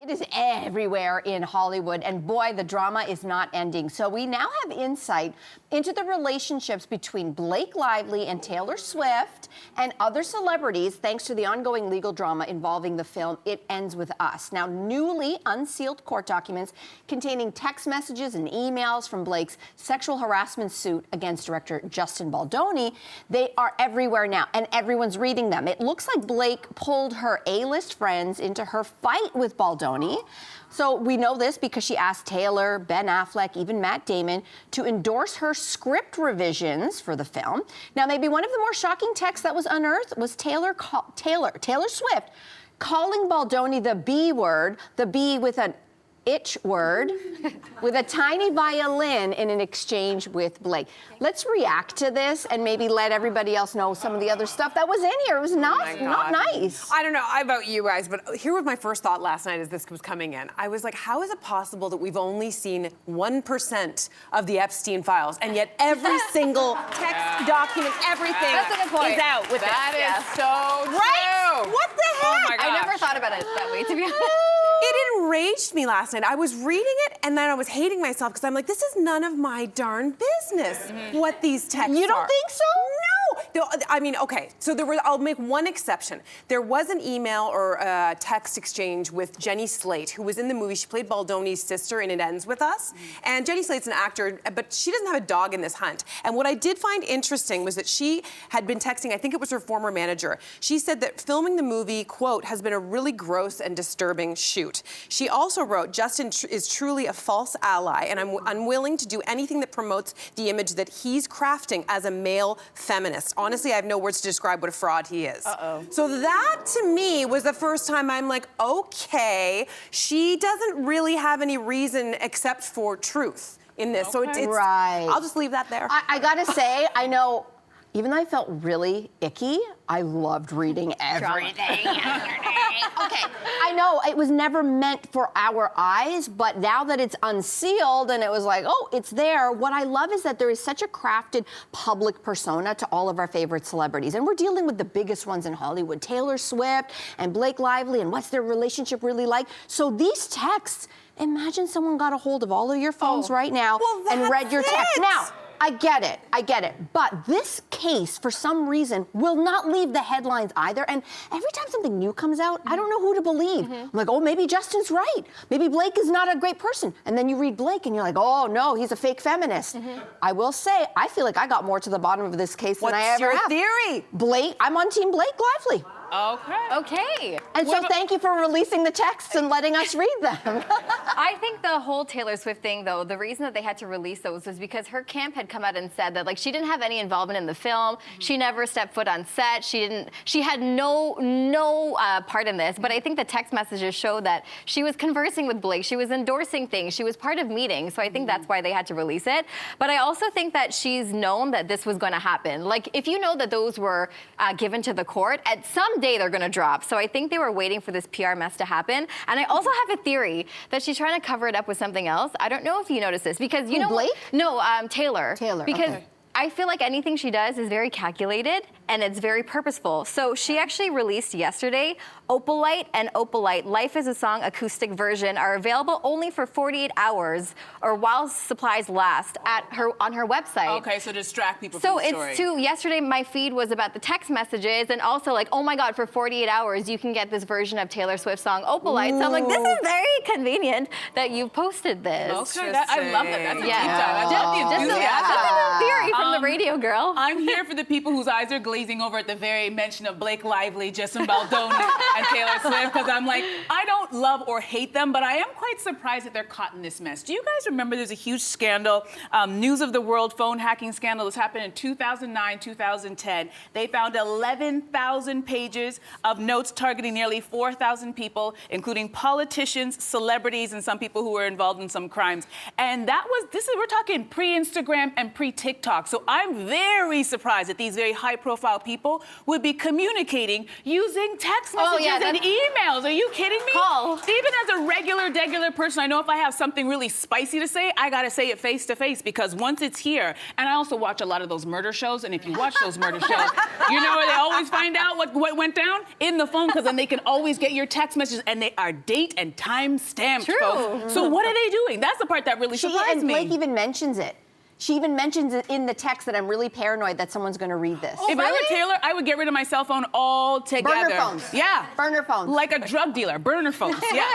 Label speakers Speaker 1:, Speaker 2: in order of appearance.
Speaker 1: It is everywhere in Hollywood, and boy, the drama is not ending. So we now have insight into the relationships between Blake Lively and Taylor Swift and other celebrities, thanks to the ongoing legal drama involving the film It Ends With Us. Now, newly unsealed court documents containing text messages and emails from Blake's sexual harassment suit against director Justin Baldoni, they are everywhere now, and everyone's reading them. It looks like Blake pulled her A-list friends into her fight with Baldoni. So we know this because she asked Taylor, Ben Affleck, even Matt Damon to endorse her script revisions for the film. Now, maybe one of the more shocking texts that was unearthed was Taylor Swift calling Baldoni the B word, the B with an itch word, with a tiny violin in an exchange with Blake. Let's react to this and maybe let everybody else know some of the other stuff that was in here. It was not nice.
Speaker 2: I don't know about you guys, but here was my first thought last night as this was coming in. I was like, how is it possible that we've only seen 1% of the Epstein files, and yet every single text document, everything is out with it?
Speaker 3: That is so true.
Speaker 2: Right? What the heck?
Speaker 3: Oh my gosh.
Speaker 4: I never thought about it that way, to be honest.
Speaker 2: It enraged me last night. I was reading it, and then I was hating myself because I'm like, this is none of my darn business what these texts
Speaker 1: You don't
Speaker 2: are.
Speaker 1: think so?
Speaker 2: No. I mean, okay, so I'll make one exception. There was an email or a text exchange with Jenny Slate, who was in the movie. She played Baldoni's sister in It Ends With Us. And Jenny Slate's an actor, but she doesn't have a dog in this hunt. And what I did find interesting was that she had been texting, I think it was her former manager. She said that filming the movie, quote, has been a really gross and disturbing shoot. She also wrote, Justin is truly a false ally, and I'm unwilling to do anything that promotes the image that he's crafting as a male feminist. Honestly, I have no words to describe what a fraud he is. So that, to me, was the first time I'm like, okay, she doesn't really have any reason except for truth in this. So it's
Speaker 1: right.
Speaker 2: I'll just leave that there.
Speaker 1: I gotta say, I know, even though I felt really icky, I loved reading everything yesterday. Okay, I know it was never meant for our eyes, but now that it's unsealed and it was like, oh, it's there, what I love is that there is such a crafted public persona to all of our favorite celebrities. And we're dealing with the biggest ones in Hollywood, Taylor Swift and Blake Lively, and what's their relationship really like. So these texts, imagine someone got a hold of all of your phones right now and read your text. Now, I get it. But this case, for some reason, will not leave the headlines either. And every time something new comes out, I don't know who to believe. I'm like, oh, maybe Justin's right. Maybe Blake is not a great person. And then you read Blake and you're like, oh, no, he's a fake feminist. I will say, I feel like I got more to the bottom of this case than I ever have.
Speaker 2: What's your theory?
Speaker 1: Blake, I'm on Team Blake Lively.
Speaker 4: Okay.
Speaker 1: And so thank you for releasing the texts and letting us read them.
Speaker 4: I think the whole Taylor Swift thing, though, the reason that they had to release those was because her camp had come out and said that, like, she didn't have any involvement in the film. She never stepped foot on set. She had no part in this. But I think the text messages show that she was conversing with Blake. She was endorsing things. She was part of meetings. So I think that's why they had to release it. But I also think that she's known that this was going to happen. Like, if you know that those were given to the court, at some day they're going to drop. So I think they were waiting for this PR mess to happen. And I also have a theory that she's trying to cover it up with something else. I don't know if you noticed this because you know
Speaker 1: Blake?
Speaker 4: No, Taylor. Because
Speaker 1: okay.
Speaker 4: I feel like anything she does is very calculated and it's very purposeful. So she actually released yesterday Opalite and Opalite Life is a Song acoustic version are available only for 48 hours or while supplies last on her website.
Speaker 3: Okay, so distract people from the story.
Speaker 4: So yesterday my feed was about the text messages and also like, oh my God, for 48 hours you can get this version of Taylor Swift's song Opalite. So I'm like, this is very convenient that you've posted this.
Speaker 3: Okay, I love that. That's a deep dive.
Speaker 4: Just a little theory from the radio girl.
Speaker 3: I'm here for the people whose eyes are glazing over at the very mention of Blake Lively, Justin Baldoni, and Taylor Swift, because I'm like, I don't love or hate them, but I am quite surprised that they're caught in this mess. Do you guys remember there's a huge scandal, News of the World phone hacking scandal. This happened in 2009, 2010. They found 11,000 pages of notes targeting nearly 4,000 people, including politicians, celebrities, and some people who were involved in some crimes. And we're talking pre-Instagram and pre-TikTok. So I'm very surprised that these very high-profile profile people would be communicating using text
Speaker 4: Oh,
Speaker 3: messages
Speaker 4: yeah,
Speaker 3: and emails. Are you kidding me?
Speaker 4: Call.
Speaker 3: Even as a regular person, I know if I have something really spicy to say, I gotta say it face to face, because once it's here, and I also watch a lot of those murder shows, and if you watch those murder shows, you know where they always find out what went down? In the phone, because then they can always get your text messages, and they are date and time stamped,
Speaker 4: True.
Speaker 3: folks. So what are they doing? That's the part that really surprised me.
Speaker 1: Blake even mentions it. She even mentions it in the text that I'm really paranoid that someone's going to read this.
Speaker 3: If I were Taylor, I would get rid of my cell phone altogether.
Speaker 1: Burner phones.
Speaker 3: Yeah.
Speaker 1: Burner phones.
Speaker 3: Like a drug dealer. Burner phones. Yeah.